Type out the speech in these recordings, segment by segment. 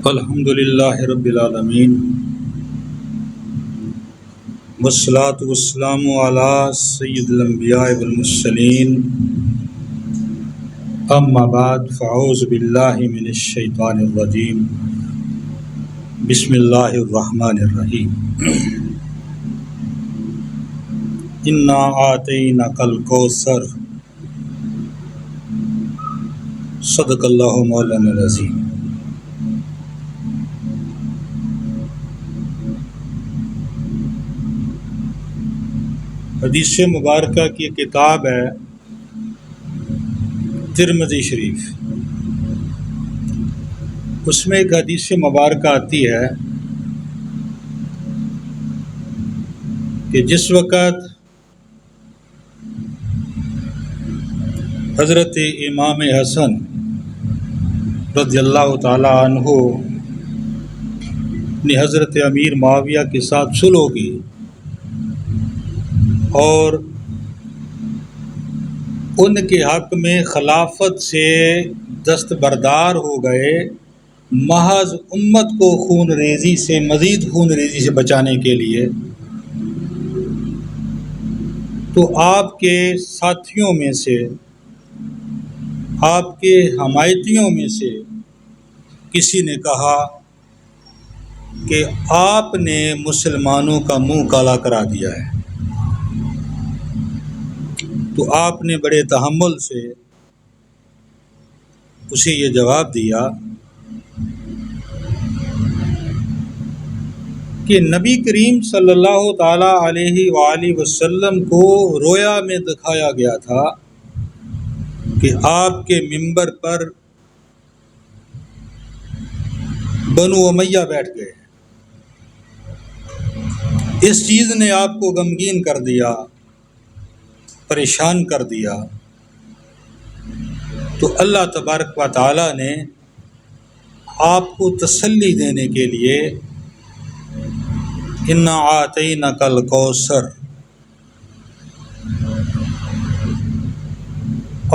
الحمد للہ رب العالمین والصلاة والسلام علی سید الانبیاء والمرسلین اما بعد فاعوذ باللہ من الشیطان الرجیم بسم اللہ الرحمن الرحیم انا آتیناک الکوثر صدق اللہ مولانا العظیم۔ حدیث مبارکہ کی کتاب ہے ترمذی شریف۔ اس میں ایک حدیث مبارکہ آتی ہے کہ جس وقت حضرت امام حسن رضی اللہ تعالی عنہ نے حضرت امیر معاویہ کے ساتھ صلح کی اور ان کے حق میں خلافت سے دستبردار ہو گئے، محض امت کو خون ریزی سے، مزید خون ریزی سے بچانے کے لیے، تو آپ کے ساتھیوں میں سے، آپ کے حمایتیوں میں سے کسی نے کہا کہ آپ نے مسلمانوں کا منہ کالا کرا دیا ہے۔ تو آپ نے بڑے تحمل سے اسے یہ جواب دیا کہ نبی کریم صلی اللہ تعالیٰ علیہ وآلہ وسلم کو رویا میں دکھایا گیا تھا کہ آپ کے منبر پر بنو امیہ بیٹھ گئے، اس چیز نے آپ کو غمگین کر دیا، پریشان کر دیا۔ تو اللہ تبارک و تعالیٰ نے آپ کو تسلی دینے کے لیے انا آتیناک الکوثر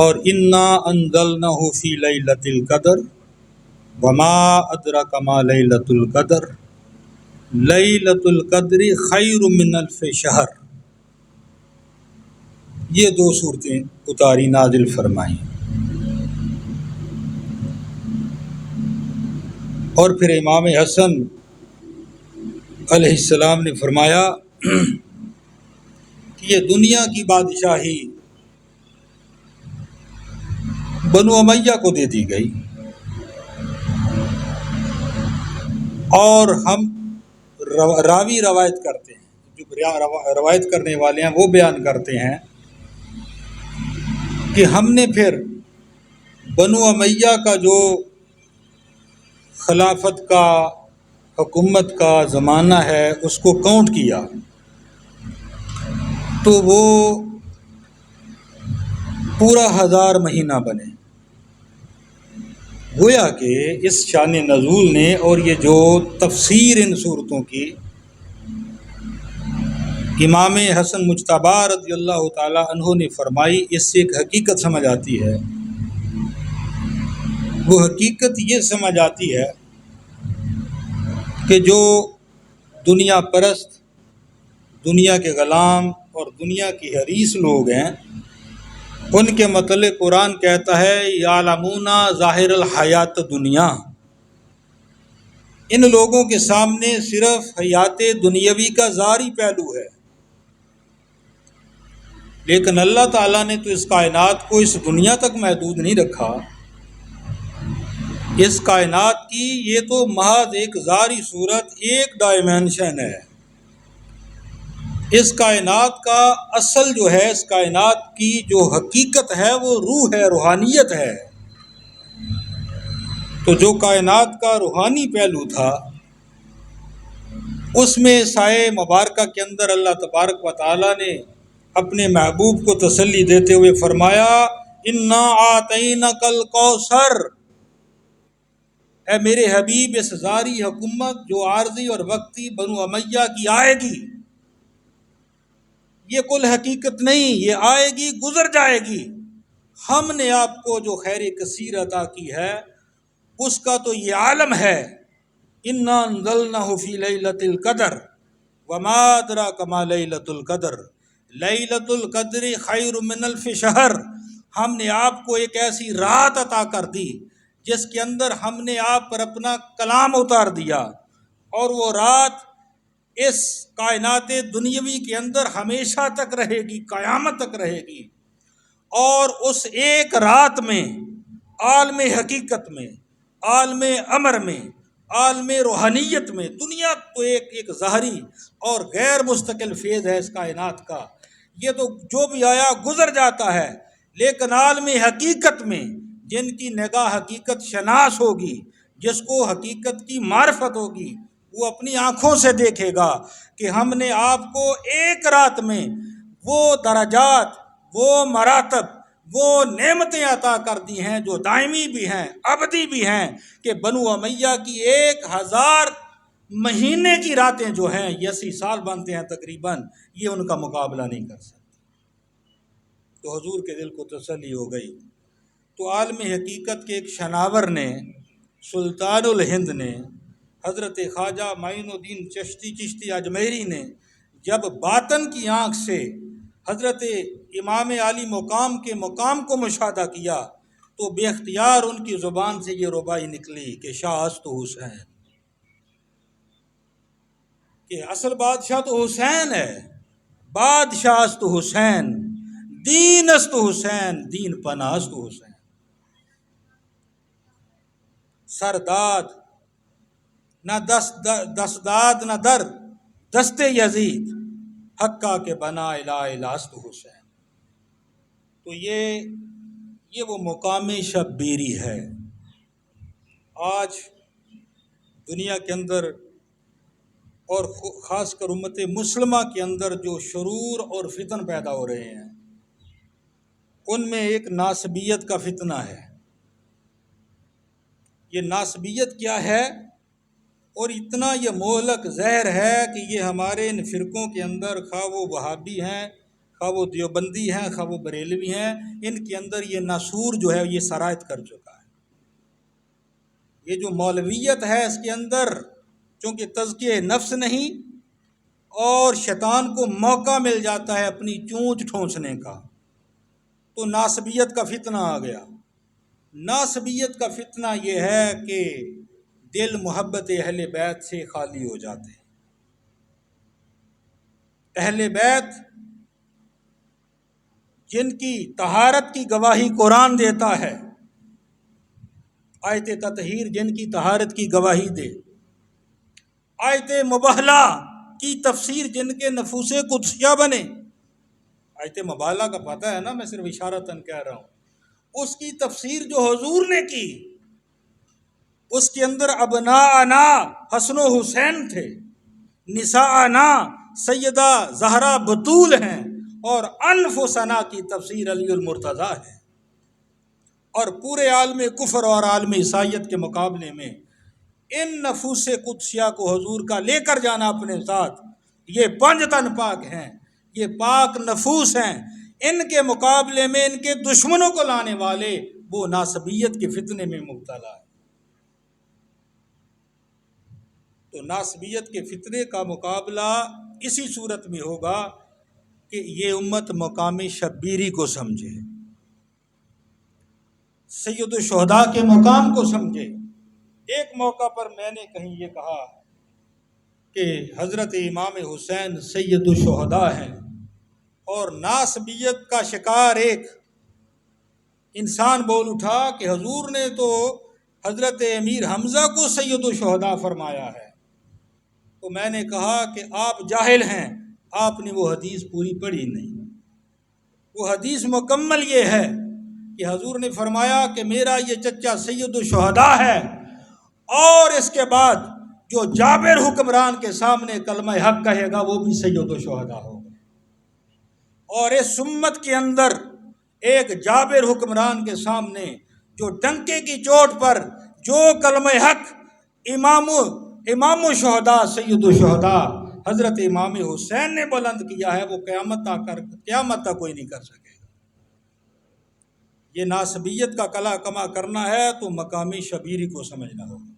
اور انا انزلناہ فی لیلۃ القدر وما ادراک ما لیلۃ القدر لیلۃ القدر خیر من الف شہر، یہ دو صورتیں اتاری، نازل فرمائیں۔ اور پھر امام حسن علیہ السلام نے فرمایا کہ یہ دنیا کی بادشاہی بنو امیہ کو دے دی گئی، اور ہم راوی روایت کرتے ہیں، جو روایت کرنے والے ہیں وہ بیان کرتے ہیں کہ ہم نے پھر بنو امیہ کا جو خلافت کا، حکومت کا زمانہ ہے اس کو کاؤنٹ کیا تو وہ پورا 1000 مہینہ بنے۔ گویا کہ اس شان نزول نے اور یہ جو تفسیر ان صورتوں کی امام حسن مجتبی رضی اللہ تعالی عنہ نے فرمائی، اس سے ایک حقیقت سمجھ آتی ہے۔ وہ حقیقت یہ سمجھ آتی ہے کہ جو دنیا پرست، دنیا کے غلام اور دنیا کی حریص لوگ ہیں، ان کے متعلق قرآن کہتا ہے یعلمون ظاہر الحیات دنیا، ان لوگوں کے سامنے صرف حیات دنیاوی کا ظاہری پہلو ہے، لیکن اللہ تعالیٰ نے تو اس کائنات کو اس دنیا تک محدود نہیں رکھا۔ اس کائنات کی یہ تو محض ایک ظاہری صورت، ایک ڈائمینشن ہے۔ اس کائنات کا اصل جو ہے، اس کائنات کی جو حقیقت ہے وہ روح ہے، روحانیت ہے۔ تو جو کائنات کا روحانی پہلو تھا، اس میں سائے مبارکہ کے اندر اللہ تبارک و تعالیٰ نے اپنے محبوب کو تسلی دیتے ہوئے فرمایا انا آتیناک الکوثر، اے میرے حبیب اس ظاہری حکومت جو عارضی اور وقتی بنو امیہ کی آئے گی، یہ کل حقیقت نہیں، یہ آئے گی، گزر جائے گی۔ ہم نے آپ کو جو خیر کثیر عطا کی ہے اس کا تو یہ عالم ہے انا انزلناہ فی لیلۃ القدر وما ادراک ما لیلۃ القدر لیلۃ القدر خیر من الف شہر، ہم نے آپ کو ایک ایسی رات عطا کر دی جس کے اندر ہم نے آپ پر اپنا کلام اتار دیا، اور وہ رات اس کائنات دنیاوی کے اندر ہمیشہ تک رہے گی، قیامت تک رہے گی۔ اور اس ایک رات میں عالم حقیقت میں، عالم امر میں، عالم روحانیت میں، دنیا تو ایک ظاہری اور غیر مستقل فیض ہے اس کائنات کا، یہ تو جو بھی آیا گزر جاتا ہے، لیکن عالم حقیقت میں جن کی نگاہ حقیقت شناس ہوگی، جس کو حقیقت کی معرفت ہوگی، وہ اپنی آنکھوں سے دیکھے گا کہ ہم نے آپ کو ایک رات میں وہ درجات، وہ مراتب، وہ نعمتیں عطا کر دی ہیں جو دائمی بھی ہیں، ابدی بھی ہیں، کہ بنو امیہ کی 1000 مہینے کی راتیں جو ہیں، 80 سال بنتے ہیں تقریباً، یہ ان کا مقابلہ نہیں کر سکتے۔ تو حضور کے دل کو تسلی ہو گئی۔ تو عالم حقیقت کے ایک شناور نے، سلطان الہند نے، حضرت خواجہ معین الدین چشتی اجمیری نے جب باطن کی آنکھ سے حضرت امام عالی مقام کے مقام کو مشاہدہ کیا تو بے اختیار ان کی زبان سے یہ ربائی نکلی کہ شاہ است حسین، کہ اصل بادشاہ تو حسین ہے، بادشاہ است حسین، دین است حسین، دین پناہ است حسین، سرداد نہ دستداد نہ در دست یزید، حقہ کے بنا الہ الہ است حسین۔ تو یہ وہ مقام شبیری ہے۔ آج دنیا کے اندر اور خاص کر امت مسلمہ کے اندر جو شرور اور فتن پیدا ہو رہے ہیں، ان میں ایک ناسبیت کا فتنہ ہے۔ یہ ناسبیت کیا ہے؟ اور اتنا یہ مہلک زہر ہے کہ یہ ہمارے ان فرقوں کے اندر، خواہ وہ وہابی ہیں، خواہ وہ دیوبندی ہیں، خواہ وہ بریلوی ہیں، ان کے اندر یہ ناسور جو ہے یہ سرایت کر چکا ہے۔ یہ جو مولویت ہے اس کے اندر چونکہ تزکیہ نفس نہیں، اور شیطان کو موقع مل جاتا ہے اپنی چونچ ٹھونسنے کا، تو ناسبیت کا فتنہ آ گیا۔ ناسبیت کا فتنہ یہ ہے کہ دل محبت اہل بیت سے خالی ہو جاتے ہیں۔ اہل بیت جن کی طہارت کی گواہی قرآن دیتا ہے، آیت تطہیر جن کی طہارت کی گواہی دے، آیت مباہلہ کی تفسیر جن کے نفوس قدسیہ بنے، آیت مباہلہ کا پتہ ہے نا، میں صرف اشارتاً کہہ رہا ہوں، اس کی تفسیر جو حضور نے کی، اس کے اندر ابناءنا حسن و حسین تھے، نساءنا سیدہ زہرا بطول ہیں، اور انفسنا کی تفسیر علی المرتضیٰ ہے۔ اور پورے عالم کفر اور عالم عیسائیت کے مقابلے میں ان نفوس قدسیہ کو حضور کا لے کر جانا اپنے ساتھ، یہ 5 تن پاک ہیں، یہ پاک نفوس ہیں، ان کے مقابلے میں ان کے دشمنوں کو لانے والے وہ ناسبیت کے فتنے میں مبتلا ہے۔ تو ناسبیت کے فتنے کا مقابلہ اسی صورت میں ہوگا کہ یہ امت مقام شبیری کو سمجھے، سید الشہداء کے مقام کو سمجھے۔ ایک موقع پر میں نے کہیں یہ کہا کہ حضرت امام حسین سید الشہداء ہیں، اور ناسبیت کا شکار ایک انسان بول اٹھا کہ حضور نے تو حضرت امیر حمزہ کو سید الشہداء فرمایا ہے۔ تو میں نے کہا کہ آپ جاہل ہیں، آپ نے وہ حدیث پوری پڑھی نہیں۔ وہ حدیث مکمل یہ ہے کہ حضور نے فرمایا کہ میرا یہ چچا سید الشہداء ہے، اور اس کے بعد جو جابر حکمران کے سامنے کلمہ حق کہے گا وہ بھی سید الشہداء ہوگا۔ اور اس امت کے اندر ایک جابر حکمران کے سامنے جو ڈنکے کی چوٹ پر جو کلمہ حق امام الشہداء سید الشہداء حضرت امام حسین نے بلند کیا ہے، وہ قیامت تک کوئی نہیں کر سکے گا۔ یہ ناسبیت کا کلا کما کرنا ہے تو مقامی شبیری کو سمجھنا ہوگا۔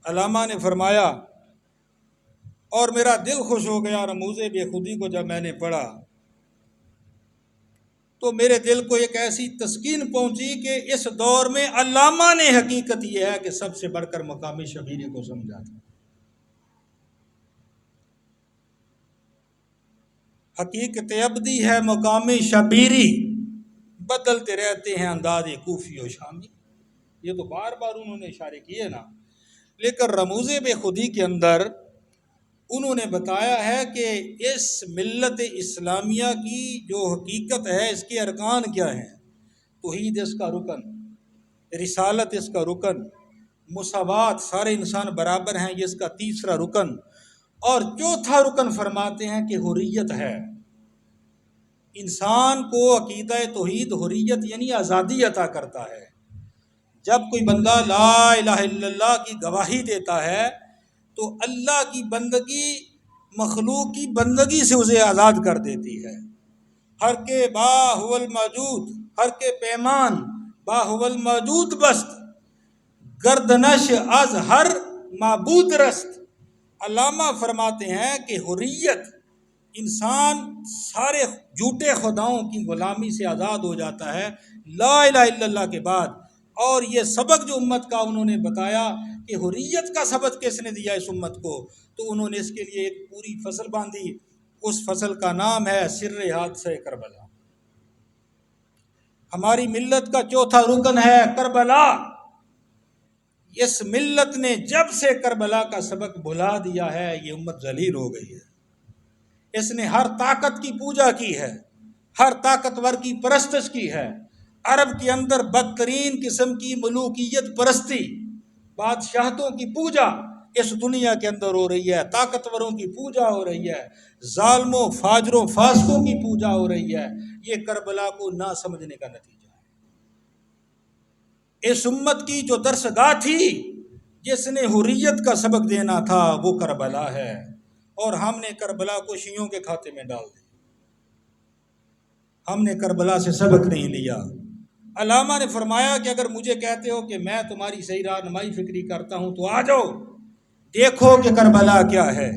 علامہ نے فرمایا اور میرا دل خوش ہو گیا رموز بے خودی کو جب میں نے پڑھا تو میرے دل کو ایک ایسی تسکین پہنچی کہ اس دور میں علامہ نے حقیقت یہ ہے کہ سب سے بڑھ کر مقام شبیری کو سمجھا تھا۔ حقیقت ابدی ہے مقام شبیری، بدلتے رہتے ہیں انداز کوفی و شامی۔ یہ تو بار بار انہوں نے اشارے کیے نا، لیکن رموز بے خودی کے اندر انہوں نے بتایا ہے کہ اس ملت اسلامیہ کی جو حقیقت ہے اس کے ارکان کیا ہیں۔ توحید اس کا رکن، رسالت اس کا رکن، مساوات سارے انسان برابر ہیں یہ اس کا تیسرا رکن، اور چوتھا رکن فرماتے ہیں کہ حریت ہے۔ انسان کو عقیدہ توحید حریت یعنی آزادی عطا کرتا ہے۔ جب کوئی بندہ لا الہ الا اللہ کی گواہی دیتا ہے تو اللہ کی بندگی مخلوق کی بندگی سے اسے آزاد کر دیتی ہے۔ ہر کے با هو الموجود، ہر کے پیمان با هو الموجود بست، گردنش از ہر معبود رست۔ علامہ فرماتے ہیں کہ حریت، انسان سارے جھوٹے خداؤں کی غلامی سے آزاد ہو جاتا ہے لا الہ الا اللہ کے بعد۔ اور یہ سبق جو امت کا انہوں نے بتایا کہ حریت کا سبق کس نے دیا اس امت کو، تو انہوں نے اس کے لیے ایک پوری فصل باندھی۔ اس فصل کا نام ہے سر حادثہ کربلا۔ ہماری ملت کا چوتھا رکن ہے کربلا۔ اس ملت نے جب سے کربلا کا سبق بھلا دیا ہے یہ امت ذلیل ہو گئی ہے۔ اس نے ہر طاقت کی پوجا کی ہے، ہر طاقتور کی پرستش کی ہے۔ عرب کے اندر بدترین قسم کی ملوکیت پرستی، بادشاہتوں کی پوجا اس دنیا کے اندر ہو رہی ہے، طاقتوروں کی پوجا ہو رہی ہے، ظالموں فاجروں فاسقوں کی پوجا ہو رہی ہے۔ یہ کربلا کو نہ سمجھنے کا نتیجہ ہے۔ اس امت کی جو درسگاہ تھی جس نے حریت کا سبق دینا تھا وہ کربلا ہے، اور ہم نے کربلا کو شیعوں کے کھاتے میں ڈال دیا۔ ہم نے کربلا سے سبق نہیں لیا۔ علامہ نے فرمایا کہ اگر مجھے کہتے ہو کہ میں تمہاری صحیح رہنمائی فکری کرتا ہوں تو آ جاؤ دیکھو کہ کربلا کیا ہے۔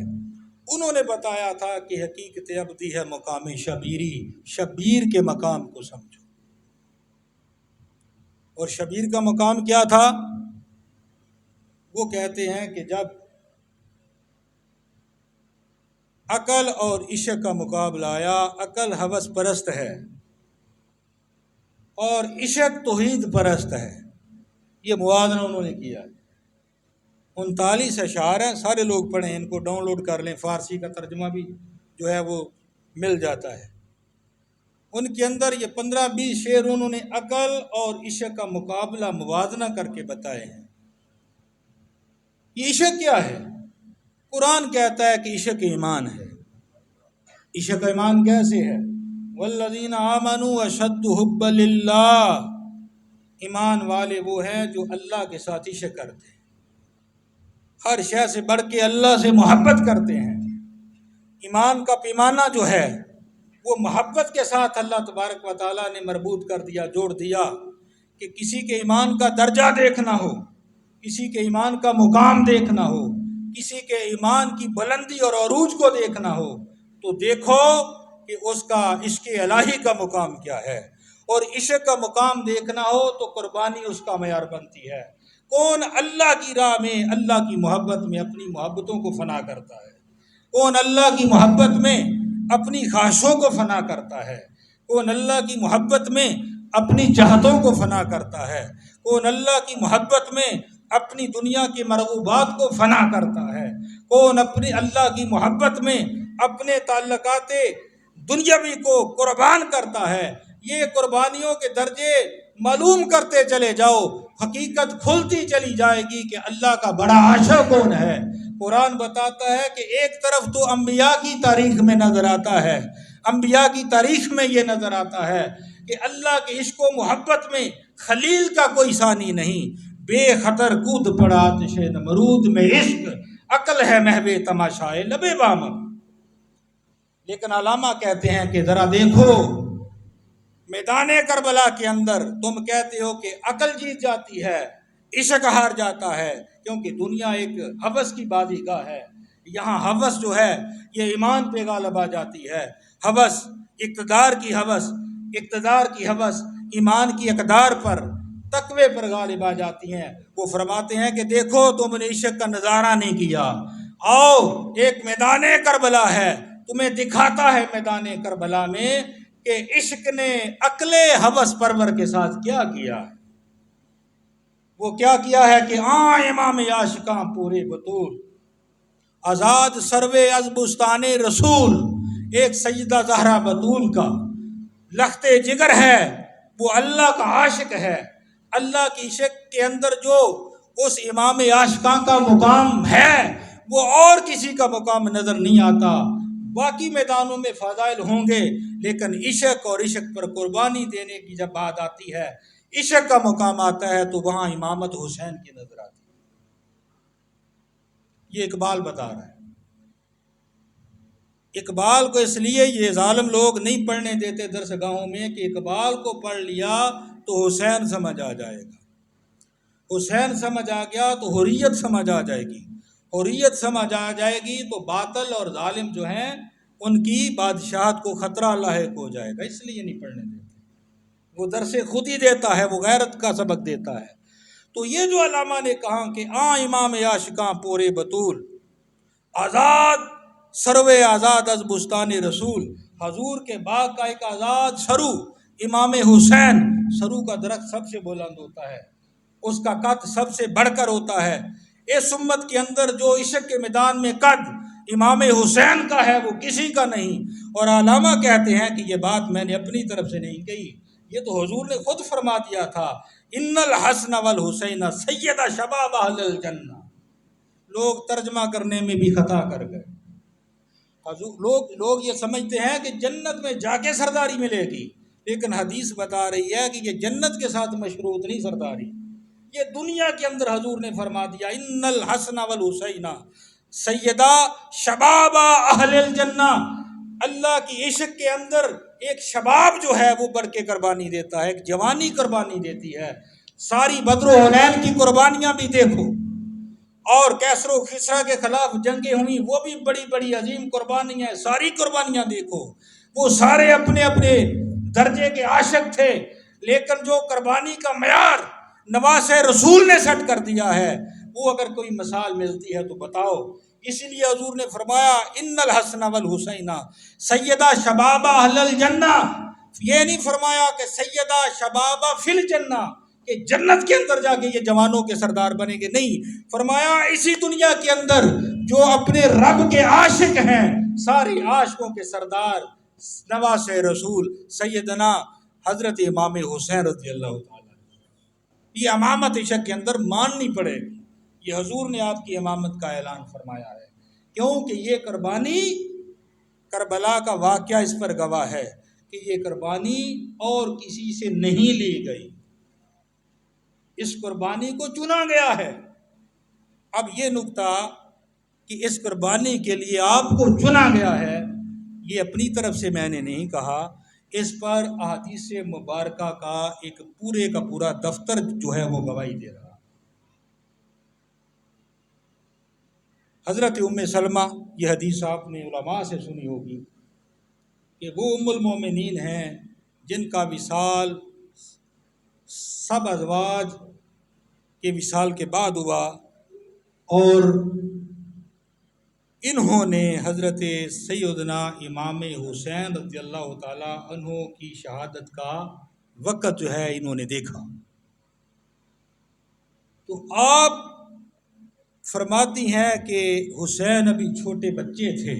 انہوں نے بتایا تھا کہ حقیقت ابدی ہے مقام شبیری، شبیر کے مقام کو سمجھو۔ اور شبیر کا مقام کیا تھا؟ وہ کہتے ہیں کہ جب عقل اور عشق کا مقابلہ آیا، عقل ہوس پرست ہے اور عشق توحید پرست ہے۔ یہ موازنہ انہوں نے کیا۔ 39 اشعار ہیں، سارے لوگ پڑھیں، ان کو ڈاؤن لوڈ کر لیں، فارسی کا ترجمہ بھی جو ہے وہ مل جاتا ہے۔ ان کے اندر یہ 15-20 شعر انہوں نے عقل اور عشق کا مقابلہ موازنہ کر کے بتائے ہیں۔ یہ عشق کیا ہے؟ قرآن کہتا ہے کہ عشق ایمان ہے۔ عشق ایمان کیسے ہے؟ والذین آمنوا اشد حبا للہ، ایمان والے وہ ہیں جو اللہ کے ساتھ عشق کرتے ہیں، ہر شے سے بڑھ کے اللہ سے محبت کرتے ہیں۔ ایمان کا پیمانہ جو ہے وہ محبت کے ساتھ اللہ تبارک و تعالیٰ نے مربوط کر دیا، جوڑ دیا، کہ کسی کے ایمان کا درجہ دیکھنا ہو، کسی کے ایمان کا مقام دیکھنا ہو، کسی کے ایمان کی بلندی اور عروج کو دیکھنا ہو تو دیکھو کہ اس کا عشق الہی کا مقام کیا ہے، اور عشق کا مقام دیکھنا ہو تو قربانی اس کا معیار بنتی ہے۔ کون اللہ کی راہ میں اللہ کی محبت میں اپنی محبتوں کو فنا کرتا ہے؟ کون اللہ کی محبت میں اپنی خواہشوں کو فنا کرتا ہے؟ کون اللہ کی محبت میں اپنی چاہتوں کو فنا کرتا ہے؟ کون اللہ کی محبت میں اپنی دنیا کی مرغوبات کو فنا کرتا ہے؟ کون اپنی اللہ کی محبت میں اپنے تعلقات دنیاوی کو قربان کرتا ہے؟ یہ قربانیوں کے درجے معلوم کرتے چلے جاؤ، حقیقت کھلتی چلی جائے گی کہ اللہ کا بڑا عاشق کون ہے۔ قرآن بتاتا ہے کہ ایک طرف تو انبیاء کی تاریخ میں نظر آتا ہے، انبیاء کی تاریخ میں یہ نظر آتا ہے کہ اللہ کے عشق و محبت میں خلیل کا کوئی ثانی نہیں۔ بے خطر کود پڑا آتش نمرود میں عشق، عقل ہے محو تماشائے لبے بام۔ لیکن علامہ کہتے ہیں کہ ذرا دیکھو میدان کربلا کے اندر تم کہتے ہو کہ عقل جیت جاتی ہے، عشق ہار جاتا ہے، کیونکہ دنیا ایک ہوس کی بازی گاہ ہے۔ یہاں ہوس جو ہے یہ ایمان پہ غالب آ جاتی ہے۔ ہوس اقتدار کی ہوس، اقتدار کی ہوس ایمان کی اقدار پر، تقوی پر غالب آ جاتی ہیں۔ وہ فرماتے ہیں کہ دیکھو تم نے عشق کا نظارہ نہیں کیا، آؤ ایک میدان کربلا ہے، تمہیں دکھاتا ہے میدان کربلا میں کہ عشق نے عقل ہوس پرور کے ساتھ کیا کیا ہے۔ وہ کیا کیا ہے کہ امام عاشقاں پورے بطول، آزاد سروے از بستان رسول، ایک سیدہ زہرا بطول کا لخت جگر ہے، وہ اللہ کا عاشق ہے۔ اللہ کی عشق کے اندر جو اس امام عاشقاں کا مقام ہے وہ اور کسی کا مقام نظر نہیں آتا۔ باقی میدانوں میں فضائل ہوں گے، لیکن عشق اور عشق پر قربانی دینے کی جب بات آتی ہے، عشق کا مقام آتا ہے، تو وہاں امامت حسین کی نظر آتی ہے۔ یہ اقبال بتا رہا ہے۔ اقبال کو اس لیے یہ ظالم لوگ نہیں پڑھنے دیتے درس گاہوں میں کہ اقبال کو پڑھ لیا تو حسین سمجھ آ جائے گا، حسین سمجھ آ گیا تو حریت سمجھ آ جائے گی، حریت سمجھ آ جائے گی تو باطل اور ظالم جو ہیں ان کی بادشاہت کو خطرہ لاحق ہو جائے گا، اس لیے نہیں پڑھنے دیتے۔ وہ درس خود ہی دیتا ہے، وہ غیرت کا سبق دیتا ہے۔ تو یہ جو علامہ نے کہا کہ امام عاشقاں پورے بطول، آزاد سروے آزاد از بستان رسول، حضور کے باغ کا ایک آزاد سرو امام حسین، سرو کا درخت سب سے بلند ہوتا ہے، اس کا قد سب سے بڑھ کر ہوتا ہے۔ اس امت کے اندر جو عشق کے میدان میں قد امام حسین کا ہے وہ کسی کا نہیں۔ اور علامہ کہتے ہیں کہ یہ بات میں نے اپنی طرف سے نہیں کہی، یہ تو حضور نے خود فرما دیا تھا، ان الحسن والحسین سیدہ شباب اہل الجنہ۔ لوگ ترجمہ کرنے میں بھی خطا کر گئے۔ لوگ یہ سمجھتے ہیں کہ جنت میں جا کے سرداری ملے گی، لیکن حدیث بتا رہی ہے کہ یہ جنت کے ساتھ مشروط نہیں سرداری، یہ دنیا کے اندر حضور نے فرما دیا ان الحسن والحسین سیدہ شباب اہل الجنہ۔ اللہ کی عشق کے اندر ایک شباب جو ہے وہ بڑھ کے قربانی دیتا ہے، ایک جوانی قربانی دیتی ہے۔ ساری بدر و حنین کی قربانیاں بھی دیکھو، اور کیسر و خسرا کے خلاف جنگیں ہوئیں، وہ بھی بڑی بڑی عظیم قربانیاں، ساری قربانیاں دیکھو۔ وہ سارے اپنے اپنے درجے کے عاشق تھے، لیکن جو قربانی کا معیار نواز رسول نے سیٹ کر دیا ہے، وہ اگر کوئی مثال ملتی ہے تو بتاؤ۔ اسی لیے حضور نے فرمایا ان الحسن والحسین سیدہ شباب اہل الجنہ، یہ نہیں فرمایا کہ سیدہ شباب فی الجنہ، کہ جنت کے اندر جا کے یہ جوانوں کے سردار بنیں گے، نہیں، فرمایا اسی دنیا کے اندر جو اپنے رب کے عاشق ہیں، سارے عاشقوں کے سردار نواز رسول سیدنا حضرت امام حسین رضی اللہ تعالیٰ۔ یہ امامت عشق کے اندر ماننی پڑے گی، یہ حضور نے آپ کی امامت کا اعلان فرمایا ہے، کیونکہ یہ قربانی کربلا کا واقعہ اس پر گواہ ہے کہ یہ قربانی اور کسی سے نہیں لی گئی، اس قربانی کو چنا گیا ہے۔ اب یہ نکتہ کہ اس قربانی کے لیے آپ کو چنا گیا ہے، یہ اپنی طرف سے میں نے نہیں کہا، اس پر احادیث مبارکہ کا ایک پورے کا پورا دفتر جو ہے وہ گواہی دے رہا۔ حضرت ام سلمہ، یہ حدیث آپ نے علماء سے سنی ہوگی کہ وہ ام المومنین ہیں جن کا وصال سب ازواج کے وصال کے بعد ہوا، اور انہوں نے حضرت سیدنا امام حسین رضی اللہ تعالیٰ عنہ کی شہادت کا وقت جو ہے انہوں نے دیکھا۔ تو آپ فرماتی ہیں کہ حسین ابھی چھوٹے بچے تھے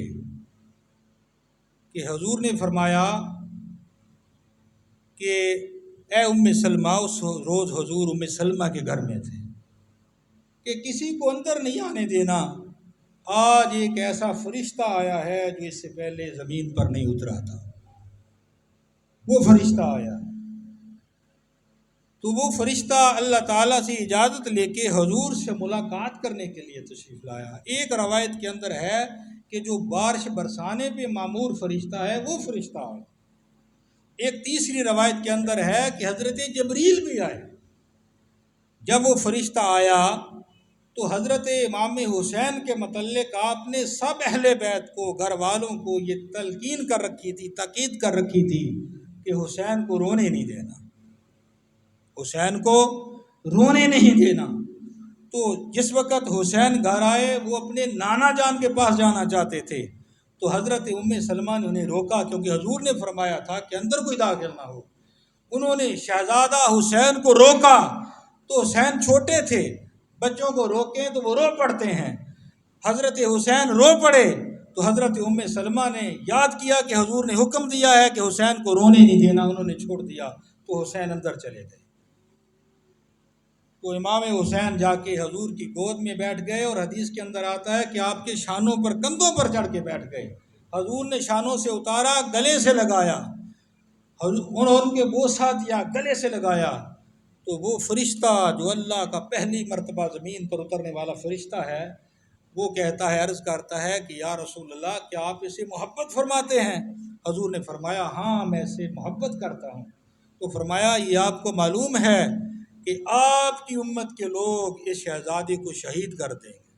کہ حضور نے فرمایا کہ اے ام سلمہ، اس روز حضور ام سلمہ کے گھر میں تھے، کہ کسی کو اندر نہیں آنے دینا، آج ایک ایسا فرشتہ آیا ہے جو اس سے پہلے زمین پر نہیں اترا تھا، وہ فرشتہ آیا۔ تو وہ فرشتہ اللہ تعالیٰ سے اجازت لے کے حضور سے ملاقات کرنے کے لیے تشریف لایا۔ ایک روایت کے اندر ہے کہ جو بارش برسانے پہ معمور فرشتہ ہے وہ فرشتہ آیا۔ ایک تیسری روایت کے اندر ہے کہ حضرت جبریل بھی آئے، جب وہ فرشتہ آیا تو حضرت امام حسین کے متعلق آپ نے سب اہل بیت کو، گھر والوں کو یہ تلقین کر رکھی تھی، تاکید کر رکھی تھی کہ حسین کو رونے نہیں دینا، حسین کو رونے نہیں دینا۔ تو جس وقت حسین گھر آئے وہ اپنے نانا جان کے پاس جانا چاہتے تھے، تو حضرت ام سلمہ نے انہیں روکا، کیونکہ حضور نے فرمایا تھا کہ اندر کوئی داخل نہ ہو۔ انہوں نے شہزادہ حسین کو روکا، تو حسین چھوٹے تھے، بچوں کو روکیں تو وہ رو پڑتے ہیں، حضرت حسین رو پڑے تو حضرت ام سلمہ نے یاد کیا کہ حضور نے حکم دیا ہے کہ حسین کو رونے نہیں دینا، انہوں نے چھوڑ دیا، تو حسین اندر چلے گئے۔ تو امام حسین جا کے حضور کی گود میں بیٹھ گئے، اور حدیث کے اندر آتا ہے کہ آپ کے شانوں پر، کندھوں پر چڑھ کے بیٹھ گئے، حضور نے شانوں سے اتارا، گلے سے لگایا، انہوں نے بوسہ دیا، گلے سے لگایا۔ تو وہ فرشتہ جو اللہ کا پہلی مرتبہ زمین پر اترنے والا فرشتہ ہے، وہ کہتا ہے، عرض کرتا ہے کہ یا رسول اللہ، کیا آپ اسے محبت فرماتے ہیں؟ حضور نے فرمایا ہاں میں اسے محبت کرتا ہوں۔ تو فرمایا یہ آپ کو معلوم ہے کہ آپ کی امت کے لوگ اس شہزادے کو شہید کر دیں گے؟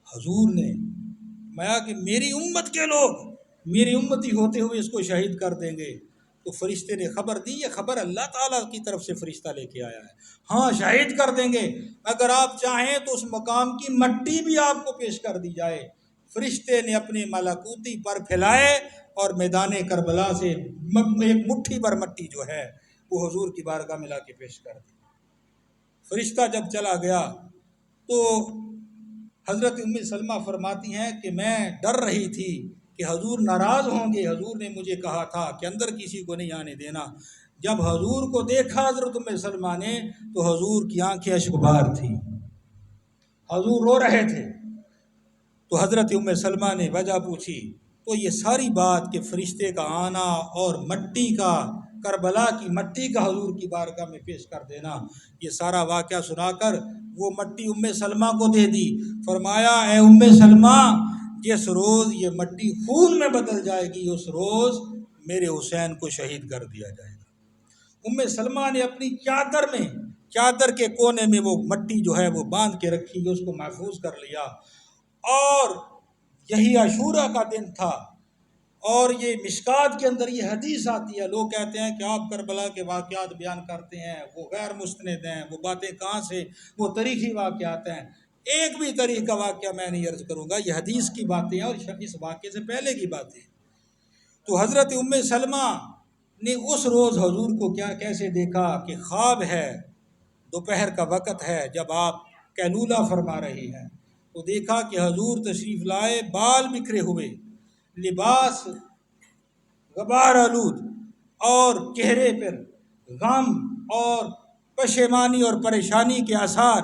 حضور نے فرمایا کہ میری امت کے لوگ، میری امتی ہوتے ہوئے اس کو شہید کر دیں گے۔ تو فرشتے نے خبر دی، یہ خبر اللہ تعالیٰ کی طرف سے فرشتہ لے کے آیا ہے، ہاں شہید کر دیں گے، اگر آپ چاہیں تو اس مقام کی مٹی بھی آپ کو پیش کر دی جائے۔ فرشتے نے اپنے ملکوتی پر پھیلائے اور میدان کربلا سے ایک مٹھی بھر مٹی جو ہے وہ حضور کی بارگاہ میں لا کے پیش کر دی۔ فرشتہ جب چلا گیا تو حضرت ام سلمہ فرماتی ہیں کہ میں ڈر رہی تھی کہ حضور ناراض ہوں گے، حضور نے مجھے کہا تھا کہ اندر کسی کو نہیں آنے دینا۔ جب حضور کو دیکھا حضرت ام سلمہ نے تو حضور کی آنکھیں اشکبار تھیں، حضور رو رہے تھے۔ تو حضرت ام سلمہ نے وجہ پوچھی، تو یہ ساری بات کہ فرشتے کا آنا اور مٹی کا، کربلا کی مٹی کا حضور کی بارگاہ میں پیش کر دینا، یہ سارا واقعہ سنا کر وہ مٹی ام سلمہ کو دے دی۔ فرمایا اے ام سلمہ، جس روز یہ مٹی خون میں بدل جائے گی اس روز میرے حسین کو شہید کر دیا جائے گا۔ ام سلمہ نے اپنی چادر میں، چادر کے کونے میں وہ مٹی جو ہے وہ باندھ کے رکھی، اس کو محفوظ کر لیا۔ اور یہی عاشورہ کا دن تھا، اور یہ مشکات کے اندر یہ حدیث آتی ہے، لوگ کہتے ہیں کہ آپ کربلا کے واقعات بیان کرتے ہیں، وہ غیر مستند ہیں، وہ باتیں کہاں سے، وہ تاریخی واقعات ہیں۔ ایک بھی تاریخ کا واقعہ میں نہیں عرض کروں گا، یہ حدیث کی باتیں ہیں اور اس واقعے سے پہلے کی باتیں۔ تو حضرت ام سلمہ نے اس روز حضور کو کیسے دیکھا کہ خواب ہے، دوپہر کا وقت ہے جب آپ قیلولہ فرما رہی ہیں، تو دیکھا کہ حضور تشریف لائے، بال بکھرے ہوئے، لباس غبار آلود، اور چہرے پر غم اور پشیمانی اور پریشانی کے آثار،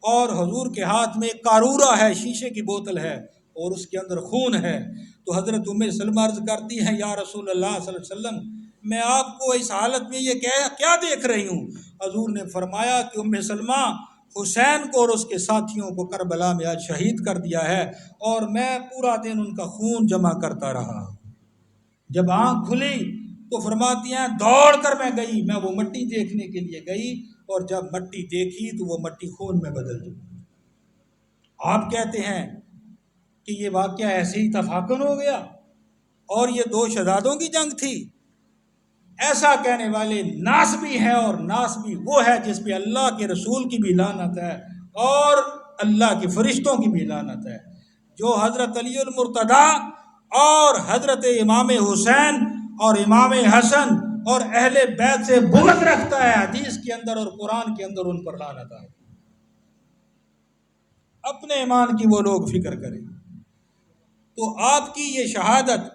اور حضور کے ہاتھ میں ایک قارورہ ہے، شیشے کی بوتل ہے اور اس کے اندر خون ہے۔ تو حضرت ام سلمہ عرض کرتی ہیں یا رسول اللہ صلی اللہ علیہ وسلم، میں آپ کو اس حالت میں یہ کیا دیکھ رہی ہوں؟ حضور نے فرمایا کہ ام سلمہ، حسین کو اور اس کے ساتھیوں کو کربلا میں آج شہید کر دیا ہے، اور میں پورا دن ان کا خون جمع کرتا رہا۔ جب آنکھ کھلی تو فرماتی ہیں دوڑ کر میں گئی، میں وہ مٹی دیکھنے کے لیے گئی، اور جب مٹی دیکھی تو وہ مٹی خون میں بدل گئی۔ آپ کہتے ہیں کہ یہ واقعہ ایسے ہی تفاقن ہو گیا اور یہ دو شہزادوں کی جنگ تھی؟ ایسا کہنے والے ناسبی ہیں، اور ناسبی وہ ہے جس پہ اللہ کے رسول کی بھی لعنت ہے اور اللہ کے فرشتوں کی بھی لعنت ہے۔ جو حضرت علی المرتضیٰ اور حضرت امام حسین اور امام حسن اور اہل بیت سے بغض رکھتا ہے، حدیث کے اندر اور قرآن کے اندر ان پر لعنت ہے۔ اپنے ایمان کی وہ لوگ فکر کریں۔ تو آپ کی یہ شہادت،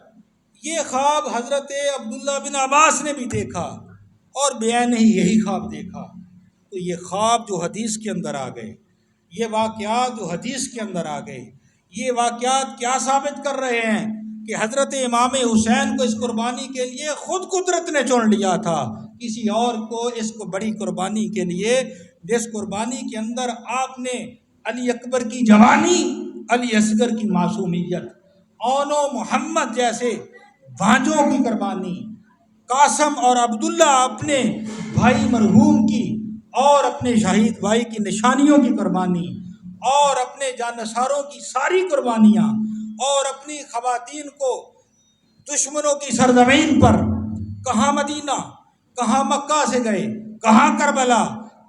یہ خواب حضرت عبداللہ بن عباس نے بھی دیکھا اور بعین ہی یہی خواب دیکھا۔ تو یہ خواب جو حدیث کے اندر آ گئے، یہ واقعات جو حدیث کے اندر آ گئے، یہ واقعات کیا ثابت کر رہے ہیں؟ کہ حضرت امام حسین کو اس قربانی کے لیے خود قدرت نے چن لیا تھا، کسی اور کو اس کو بڑی قربانی کے لیے، جس قربانی کے اندر آپ نے علی اکبر کی جوانی، علی اصغر کی معصومیت، اون و محمد جیسے بھانجوں کی قربانی، قاسم اور عبداللہ اپنے بھائی مرحوم کی اور اپنے شہید بھائی کی نشانیوں کی قربانی اور اپنے جانثاروں کی ساری قربانیاں اور اپنی خواتین کو دشمنوں کی سرزمین پر، کہاں مدینہ، کہاں مکہ سے گئے، کہاں کربلا،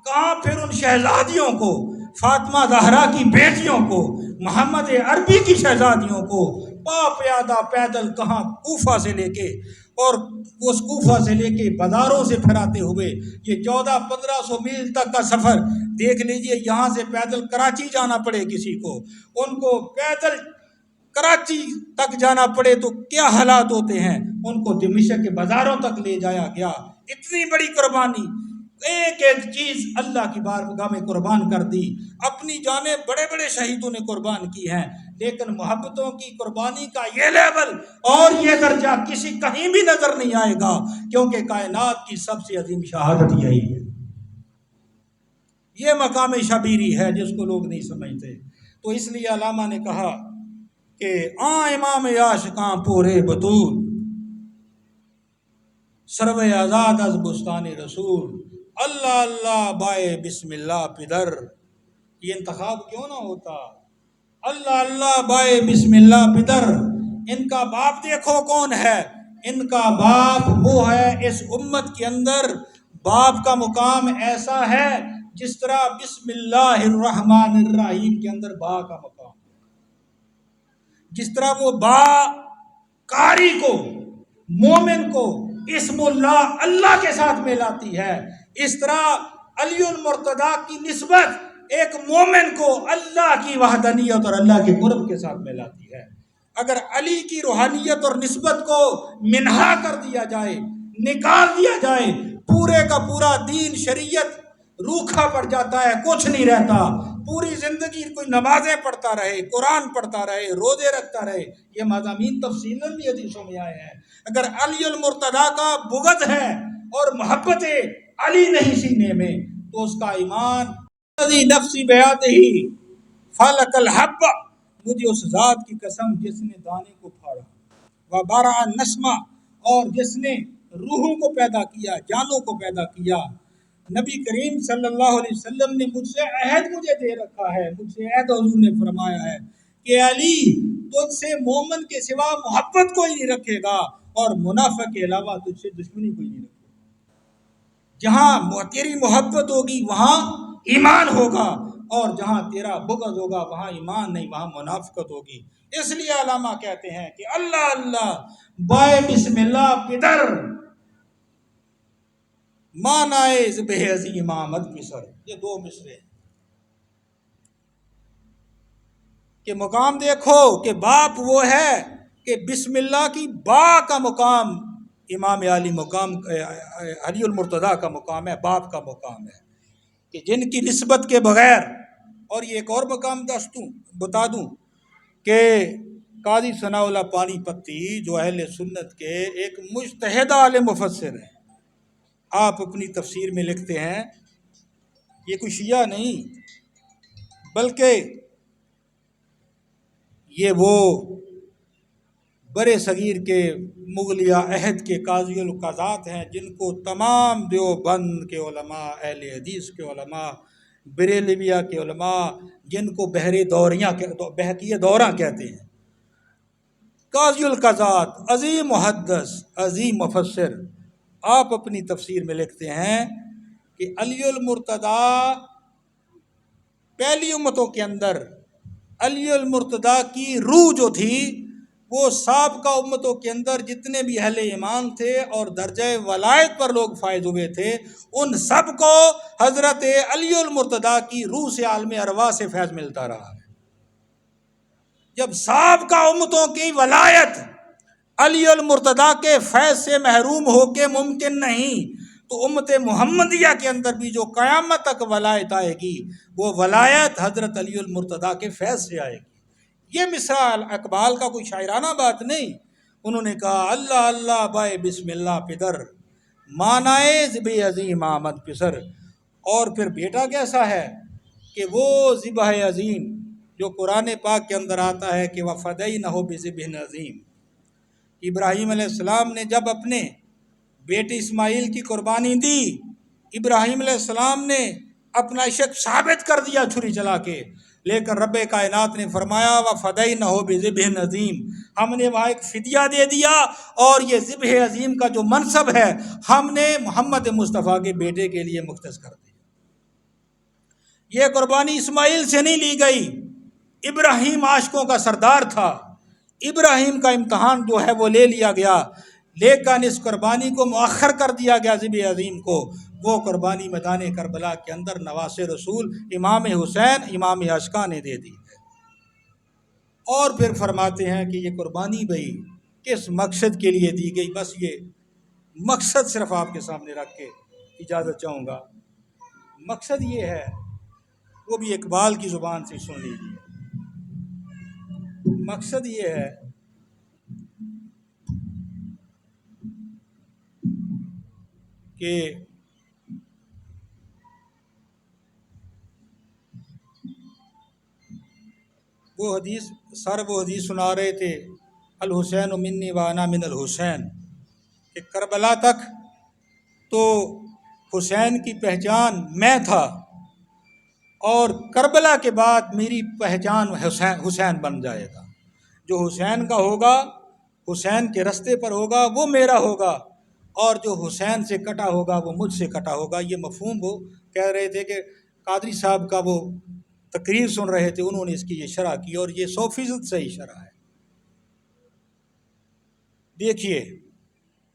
کہاں پھر ان شہزادیوں کو، فاطمہ زہرا کی بیٹیوں کو، محمد عربی کی شہزادیوں کو پا پیادہ پیدل کہاں کوفہ سے لے کے اور اس کوفہ سے لے کے بازاروں سے پھراتے ہوئے یہ 1400-1500 میل تک کا سفر دیکھ لیجئے. یہاں سے پیدل کراچی جانا پڑے کسی کو، ان کو پیدل کراچی تک جانا پڑے تو کیا حالات ہوتے ہیں، ان کو دمشق کے بازاروں تک لے جایا گیا. اتنی بڑی قربانی، ایک ایک چیز اللہ کی بارگاہ میں قربان کر دی. اپنی جانیں بڑے بڑے شہیدوں نے قربان کی ہیں، لیکن محبتوں کی قربانی کا یہ لیول اور یہ درجہ کسی کہیں بھی نظر نہیں آئے گا، کیونکہ کائنات کی سب سے عظیم شہادت یہی ہے. یہ مقام شبیری ہے جس کو لوگ نہیں سمجھتے. تو اس لیے علامہ نے کہا کہ امام عاشقاں پورے بطول، سرو آزاد از بستان رسول، اللہ اللہ بائے بسم اللہ پدر. یہ انتخاب کیوں نہ ہوتا؟ اللہ اللہ بائے بسم اللہ پدر. ان کا باپ دیکھو کون ہے، ان کا باپ وہ ہے. اس امت کے اندر باپ کا مقام ایسا ہے جس طرح بسم اللہ الرحمن الرحیم کے اندر با کا مقام، جس طرح وہ با قاری کو، مومن کو اسم اللہ اللہ کے ساتھ ملاتی ہے، اس طرح علی المرتضیٰ کی نسبت ایک مومن کو اللہ کی وحدانیت اور اللہ کے قرب کے ساتھ ملاتی ہے. اگر علی کی روحانیت اور نسبت کو منہا کر دیا جائے، نکال دیا جائے، پورے کا پورا دین شریعت روکھا پڑ جاتا ہے، کچھ نہیں رہتا. پوری زندگی کوئی نمازیں پڑھتا رہے، قرآن پڑھتا رہے، روزے رکھتا رہے. یہ مضامین تفصیلاً بھی حدیثوں میں آئے ہیں. اگر علی المرتضیٰ کا بغض ہے اور محبت علی نہیں سینے میں تو اس کا ایمان الذی نفسی بیادہ فلق الحب، مجھے اس ذات کی قسم جس نے دانے کو پھاڑا، وبرأ النسمہ، اور جس نے روحوں کو پیدا کیا، جانوں کو پیدا کیا. نبی کریم صلی اللہ علیہ وسلم نے مجھ سے عہد مجھے دے رکھا ہے، مجھ سے عہد حضور نے فرمایا ہے کہ علی تجھ سے مومن کے سوا محبت کوئی نہیں رکھے گا اور منافق کے علاوہ تجھ سے دشمنی کوئی نہیں رکھے گا. جہاں تیری محبت ہوگی وہاں ایمان ہوگا، اور جہاں تیرا بغض ہوگا وہاں ایمان نہیں، وہاں منافقت ہوگی. اس لیے علامہ کہتے ہیں کہ اللہ اللہ بائے بسم اللہ پدر، مانائے ذبح عظیم آمد پسر. یہ دو مصرے ہیں کہ مقام دیکھو کہ باپ وہ ہے کہ بسم اللہ کی با کا مقام امام علی مقام، علی المرتضیٰ کا مقام ہے، باپ کا مقام ہے کہ جن کی نسبت کے بغیر. اور یہ ایک اور مقام بتا دوں کہ قاضی ثناء اللہ پانی پتی جو اہل سنت کے ایک مجتہد عالم مفسر ہیں، آپ اپنی تفسیر میں لکھتے ہیں، یہ کوئی شیعہ نہیں بلکہ یہ وہ برے صغیر کے مغلیہ عہد کے قاضی القضات ہیں جن کو تمام دیوبند کے علماء، اہل حدیث کے علماء، بریلویہ کے علماء، جن کو بہقی دورہ کہتے ہیں. قاضی القضات، عظیم محدث، عظیم مفسر، آپ اپنی تفسیر میں لکھتے ہیں کہ علی المرتضیٰ پہلی امتوں کے اندر علی المرتضیٰ کی روح جو تھی وہ سابقہ امتوں کے اندر جتنے بھی اہل ایمان تھے اور درجہ ولایت پر لوگ فائز ہوئے تھے، ان سب کو حضرت علی المرتضیٰ کی روح سے، عالم ارواح سے فیض ملتا رہا ہے. جب سابقہ امتوں کی ولایت علی المرتضیٰ کے فیض سے محروم ہو کے ممکن نہیں، تو امت محمدیہ کے اندر بھی جو قیامت تک ولایت آئے گی وہ ولایت حضرت علی المرتضیٰ کے فیض سے آئے گی. یہ مصرع اقبال کا کوئی شاعرانہ بات نہیں. انہوں نے کہا اللہ اللہ بائے بسم اللہ پدر، مانائے ذبح عظیم آمد پسر. اور پھر بیٹا کیسا ہے کہ وہ ذبح عظیم جو قرآن پاک کے اندر آتا ہے کہ وَفَدَيْنَهُ بِذِبْحٍ عَظِيمٍ. ابراہیم علیہ السلام نے جب اپنے بیٹے اسماعیل کی قربانی دی، ابراہیم علیہ السلام نے اپنا عشق ثابت کر دیا چھری چلا کے، لیکن رب کائنات نے فرمایا وَفَدَيْنَهُ بِذِبْحٍ عَظِيمٍ، ہم نے وہاں ایک فدیہ دے دیا، اور یہ ذبح عظیم کا جو منصب ہے ہم نے محمد مصطفیٰ کے بیٹے کے لیے مختص کر دیا۔ یہ قربانی اسماعیل سے نہیں لی گئی، ابراہیم عاشقوں کا سردار تھا، ابراہیم کا امتحان جو ہے وہ لے لیا گیا، لیکن اس قربانی کو مؤخر کر دیا گیا ذبح عظیم کو۔ وہ قربانی میدان کربلا کے اندر نواسِ رسول امام حسین امام عاشقاں نے دے دی ہے۔ اور پھر فرماتے ہیں کہ یہ قربانی بھئی کس مقصد کے لیے دی گئی، بس یہ مقصد صرف آپ کے سامنے رکھ کے اجازت چاہوں گا۔ مقصد یہ ہے، وہ بھی اقبال کی زبان سے سن لیجیے۔ مقصد یہ ہے کہ وہ حدیث سنا رہے تھے، الحسین منی وانا من الحسین، کہ کربلا تک تو حسین کی پہچان میں تھا، اور کربلا کے بعد میری پہچان حسین بن جائے گا۔ جو حسین کا ہوگا، حسین کے رستے پر ہوگا، وہ میرا ہوگا، اور جو حسین سے کٹا ہوگا وہ مجھ سے کٹا ہوگا۔ یہ مفہوم وہ کہہ رہے تھے کہ قادری صاحب کا وہ تقریر سن رہے تھے، انہوں نے اس کی یہ شرح کی، اور یہ 100% صحیح شرح ہے۔ دیکھیے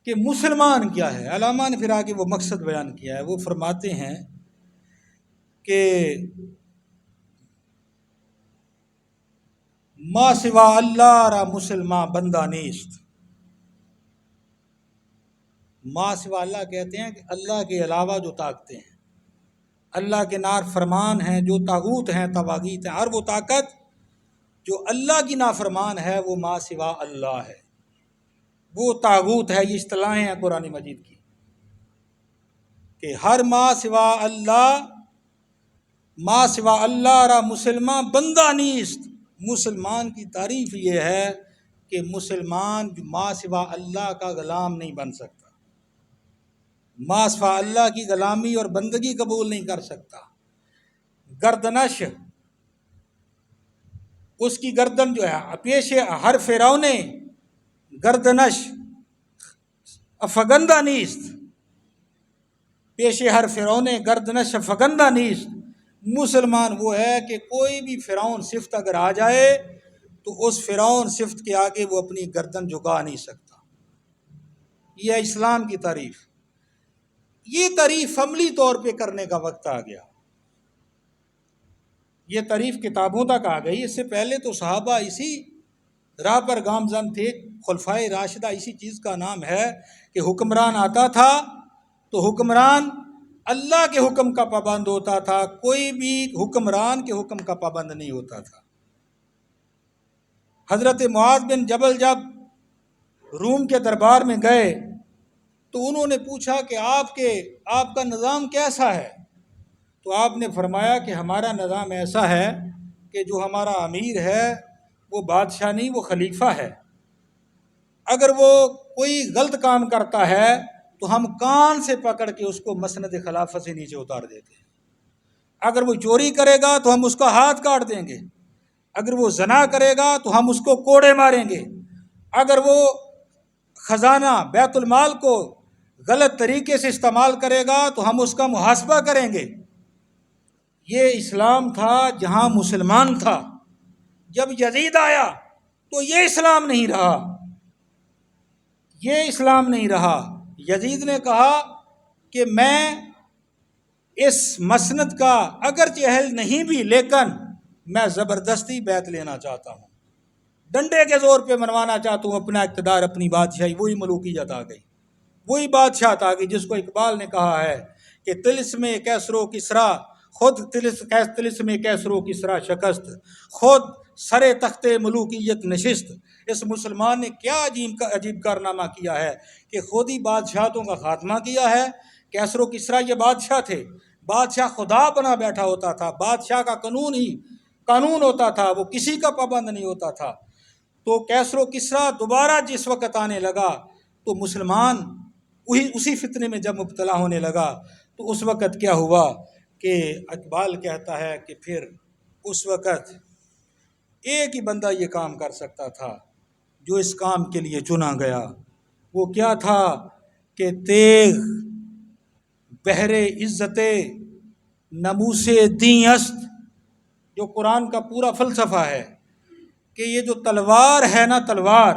کہ مسلمان کیا ہے، علامہ نے پھر آگے وہ مقصد بیان کیا ہے۔ وہ فرماتے ہیں کہ ما سوا اللہ را مسلمان بندہ نیست۔ ما سوا اللہ کہتے ہیں کہ اللہ کے علاوہ جو طاقتیں ہیں، اللہ کے نار فرمان ہیں، جو طاغوت ہیں، طواغیت ہیں، ہر وہ طاقت جو اللہ کی نافرمان ہے وہ ما سوا اللہ ہے، وہ طاغوت ہے۔ یہ اصطلاحیں ہیں قرآن مجید کی کہ ہر ما سوا اللہ را مسلمان بندہ نیست۔ مسلمان کی تعریف یہ ہے کہ مسلمان ما سوا اللہ کا غلام نہیں بن سکتا، ما سوا اللہ کی غلامی اور بندگی قبول نہیں کر سکتا۔ گردنش، اس کی گردن جو ہے پیش ہر فرعون گردنش افگندہ نیست، پیش ہر فرعون گردنش افگندہ نیست۔ مسلمان وہ ہے کہ کوئی بھی فرعون صفت اگر آ جائے تو اس فرعون صفت کے آگے وہ اپنی گردن جھکا نہیں سکتا۔ یہ اسلام کی تعریف۔ یہ تعریف عملی طور پہ کرنے کا وقت آ گیا، یہ تعریف کتابوں تک آ گئی۔ اس سے پہلے تو صحابہ اسی راہ پر گامزن تھے۔ خلفائے راشدہ اسی چیز کا نام ہے کہ حکمران آتا تھا تو حکمران اللہ کے حکم کا پابند ہوتا تھا، کوئی بھی حکمران کے حکم کا پابند نہیں ہوتا تھا۔ حضرت معاذ بن جبل جب روم کے دربار میں گئے تو انہوں نے پوچھا کہ آپ کا نظام کیسا ہے؟ تو آپ نے فرمایا کہ ہمارا نظام ایسا ہے کہ جو ہمارا امیر ہے وہ بادشاہ نہیں، وہ خلیفہ ہے۔ اگر وہ کوئی غلط کام کرتا ہے تو ہم کان سے پکڑ کے اس کو مسند خلافت سے نیچے اتار دیتے ہیں۔ اگر وہ چوری کرے گا تو ہم اس کا ہاتھ کاٹ دیں گے، اگر وہ زنا کرے گا تو ہم اس کو کوڑے ماریں گے، اگر وہ خزانہ بیت المال کو غلط طریقے سے استعمال کرے گا تو ہم اس کا محاسبہ کریں گے۔ یہ اسلام تھا جہاں مسلمان تھا۔ جب یزید آیا تو یہ اسلام نہیں رہا، یہ اسلام نہیں رہا۔ یزید نے کہا کہ میں اس مسند کا اگرچہ اہل نہیں بھی، لیکن میں زبردستی بیعت لینا چاہتا ہوں، ڈنڈے کے زور پہ منوانا چاہتا ہوں اپنا اقتدار، اپنی بادشاہی۔ وہی ملوکیت آ گئی، وہی بادشاہت آ گئی جس کو اقبال نے کہا ہے کہ طلسم کیسرو کسرا خود طلسم کیسرو کسرا شکست، خود سرے تخت ملوکیت نشست۔ اس مسلمان نے کیا عجیب کارنامہ کیا ہے کہ خود ہی بادشاہتوں کا خاتمہ کیا ہے۔ کیسر و کسرا یہ بادشاہ تھے، بادشاہ خدا بنا بیٹھا ہوتا تھا، بادشاہ کا قانون ہوتا تھا، وہ کسی کا پابند نہیں ہوتا تھا۔ تو کیسر و کسرا دوبارہ جس وقت آنے لگا تو مسلمان اسی فتنے میں جب مبتلا ہونے لگا تو اس وقت کیا ہوا کہ اقبال کہتا ہے کہ پھر اس وقت ایک ہی بندہ یہ کام کر سکتا تھا جو اس کام کے لیے چنا گیا۔ وہ کیا تھا کہ تیغ بحر عزت نموس دیں است، جو قرآن کا پورا فلسفہ ہے کہ یہ جو تلوار ہے نا، تلوار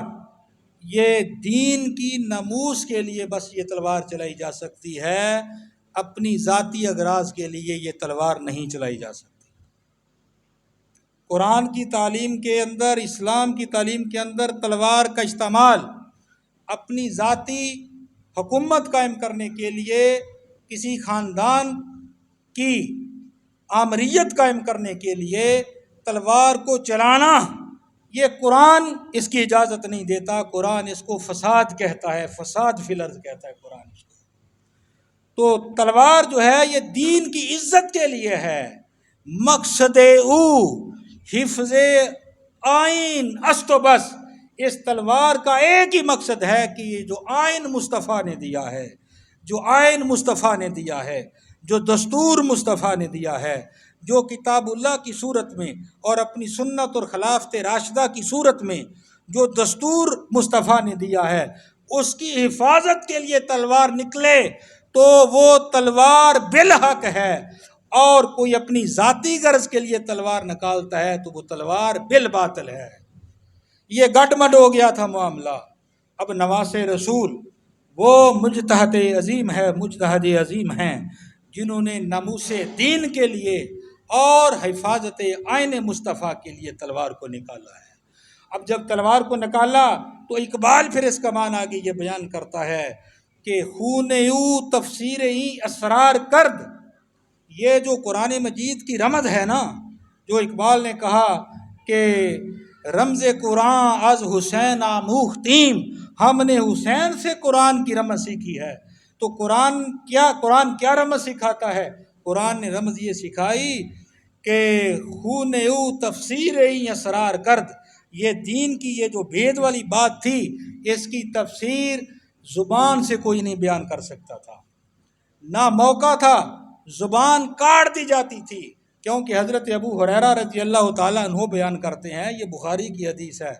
یہ دین کی نموس کے لیے بس یہ تلوار چلائی جا سکتی ہے، اپنی ذاتی اغراض کے لیے یہ تلوار نہیں چلائی جا سکتی۔ قرآن کی تعلیم کے اندر، اسلام کی تعلیم کے اندر تلوار کا استعمال اپنی ذاتی حکومت قائم کرنے کے لیے، کسی خاندان کی آمریت قائم کرنے کے لیے تلوار کو چلانا، یہ قرآن اس کی اجازت نہیں دیتا۔ قرآن اس کو فساد کہتا ہے، فساد فی الارض کہتا ہے قرآن اس کو۔ تو تلوار جو ہے یہ دین کی عزت کے لیے ہے، مقصد او حفظ آئین است و بس۔ اس تلوار کا ایک ہی مقصد ہے کہ یہ جو آئین مصطفیٰ نے دیا ہے، جو آئین مصطفیٰ نے دیا ہے، جو دستور مصطفیٰ نے دیا ہے، جو کتاب اللہ کی صورت میں اور اپنی سنت اور خلافت راشدہ کی صورت میں جو دستور مصطفیٰ نے دیا ہے، اس کی حفاظت کے لیے تلوار نکلے تو وہ تلوار بالحق ہے، اور کوئی اپنی ذاتی غرض کے لیے تلوار نکالتا ہے تو وہ تلوار بالباطل ہے۔ یہ گڈ مڈ ہو گیا تھا معاملہ۔ اب نواس رسول وہ مجتہد عظیم ہے، مجتہد عظیم ہیں جنہوں نے ناموس دین کے لیے اور حفاظت آئین مصطفیٰ کے لیے تلوار کو نکالا ہے۔ اب جب تلوار کو نکالا تو اقبال پھر اس کا معنی آگے یہ بیان کرتا ہے کہ خون یو تفسیر ای اسرار کرد۔ یہ جو قرآن مجید کی رمز ہے نا، جو اقبال نے کہا کہ رمز قرآن از حسین آموختیم، ہم نے حسین سے قرآن کی رمز سیکھی ہے۔ تو قرآن کیا رمز سکھاتا ہے؟ قرآن نے رمز یہ سکھائی کہ خون او تفسیر ای اسرار کرد، یہ دین کی یہ جو بھید والی بات تھی، اس کی تفسیر زبان سے کوئی نہیں بیان کر سکتا تھا، نہ موقع تھا، زبان کاٹ دی جاتی تھی۔ کیونکہ حضرت ابو ہریرہ رضی اللہ تعالیٰ عنہ بیان کرتے ہیں، یہ بخاری کی حدیث ہے،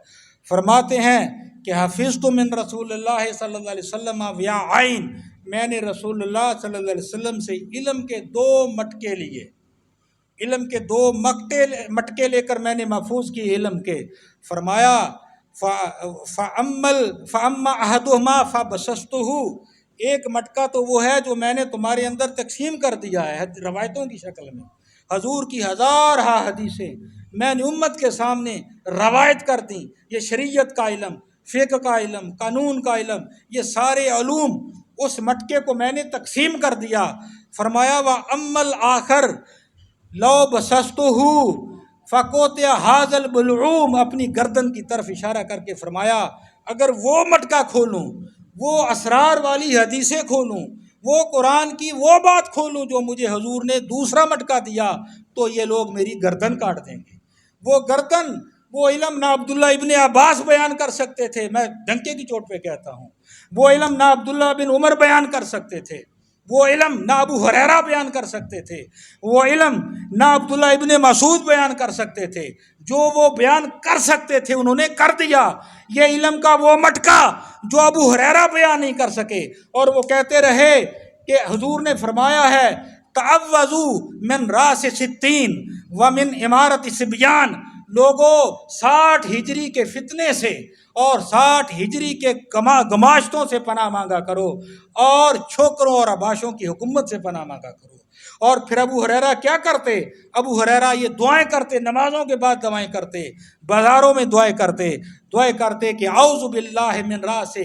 فرماتے ہیں کہ حفظت من رسول اللہ صلی اللہ علیہ وسلم ویا عین، میں نے رسول اللہ صلی اللہ علیہ وسلم سے علم کے 2 مٹکے لیے، علم کے 2 مٹکے لے کر میں نے محفوظ کی علم کے۔ فرمایا فَأَمَّا أَحَدُهُمَا فَبَسَسْتُهُ، ایک مٹکا تو وہ ہے جو میں نے تمہارے اندر تقسیم کر دیا ہے روایتوں کی شکل میں۔ حضور کی 1000 حدیثیں میں نے امت کے سامنے روایت کر دیں۔ یہ شریعت کا علم، فقہ کا علم، قانون کا علم، یہ سارے علوم اس مٹکے کو میں نے تقسیم کر دیا۔ فرمایا وَأَمَّا الْآخَرُ لَوْ بَسَسْتُهُ فَقُطِعَ هَذَا الْبُلْعُومُ، اپنی گردن کی طرف اشارہ کر کے فرمایا اگر وہ مٹکا کھولوں، وہ اسرار والی حدیثیں کھولوں، وہ قرآن کی وہ بات کھولوں جو مجھے حضور نے دوسرا مٹکا دیا، تو یہ لوگ میری گردن کاٹ دیں گے۔ وہ گردن، وہ علم نہ عبداللہ ابن عباس بیان کر سکتے تھے، میں ڈنکے کی چوٹ پہ کہتا ہوں، وہ علم نہ عبداللہ بن عمر بیان کر سکتے تھے، وہ علم نہ ابو ہریرہ بیان کر سکتے تھے، وہ علم نہ عبداللہ ابن مسعود بیان کر سکتے تھے۔ جو وہ بیان کر سکتے تھے انہوں نے کر دیا۔ یہ علم کا وہ مٹکا جو ابو ہریرہ بیان نہیں کر سکے، اور وہ کہتے رہے کہ حضور نے فرمایا ہے تعوذوا من راس 60 ومن امارت صبیان، لوگوں 60 ہجری کے فتنے سے اور 60 ہجری کے گماشتوں سے پناہ مانگا کرو، اور چھوکروں اور اباشوں کی حکومت سے پناہ مانگا کرو۔ اور پھر ابو ہریرہ کیا کرتے؟ ابو ہریرہ یہ دعائیں کرتے، نمازوں کے بعد دعائیں کرتے، بازاروں میں دعائیں کرتے کہ اعوذ باللہ من راس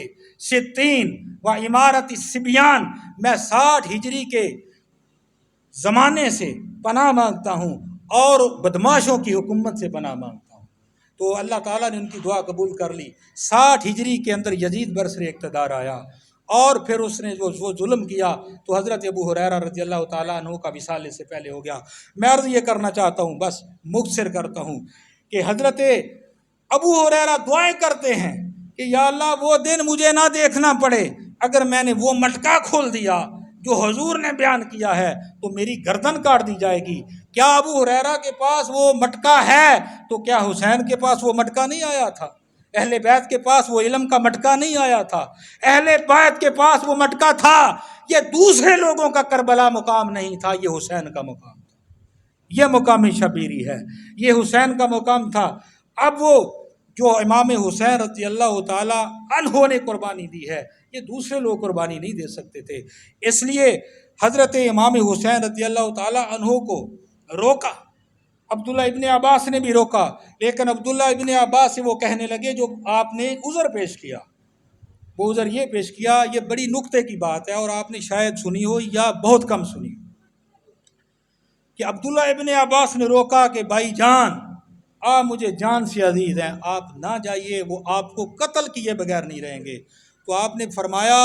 60 و امارت الصبیان، میں 60 ہجری کے زمانے سے پناہ مانگتا ہوں اور بدماشوں کی حکومت سے پناہ مانگتا ہوں۔ تو اللہ تعالیٰ نے ان کی دعا قبول کر لی۔ 60 ہجری کے اندر یزید برسر اقتدار آیا، اور پھر اس نے جو وہ ظلم کیا تو حضرت ابو ہریرہ رضی اللہ تعالیٰ عنہ کا وصال سے پہلے ہو گیا۔ میں عرض یہ کرنا چاہتا ہوں، بس مختصر کرتا ہوں، کہ حضرت ابو ہریرہ دعائیں کرتے ہیں کہ یا اللہ وہ دن مجھے نہ دیکھنا پڑے، اگر میں نے وہ مٹکا کھول دیا جو حضور نے بیان کیا ہے تو میری گردن کاٹ دی جائے گی۔ کیا ابو ہریرہ کے پاس وہ مٹکا ہے تو کیا حسین کے پاس وہ مٹکا نہیں آیا تھا؟ اہل بیت کے پاس وہ علم کا مٹکا نہیں آیا تھا؟ اہل بیت کے پاس وہ مٹکا تھا۔ یہ دوسرے لوگوں کا کربلا مقام نہیں تھا، یہ حسین کا مقام تھا۔ یہ مقام شبیری ہے، یہ حسین کا مقام تھا۔ اب وہ جو امام حسین رضی اللہ تعالی عنہ نے قربانی دی ہے، یہ دوسرے لوگ قربانی نہیں دے سکتے تھے۔ اس لیے حضرت امام حسین رضی اللہ تعالی عنہ کو روکا، عبداللہ ابن عباس نے بھی روکا، لیکن عبداللہ ابن عباس سے وہ کہنے لگے جو آپ نے عذر پیش کیا، وہ عذر یہ پیش کیا، یہ بڑی نکتے کی بات ہے اور آپ نے شاید سنی ہو یا بہت کم سنی، کہ عبداللہ ابن عباس نے روکا کہ بھائی جان آپ مجھے جان سے عزیز ہیں، آپ نہ جائیے، وہ آپ کو قتل کیے بغیر نہیں رہیں گے۔ تو آپ نے فرمایا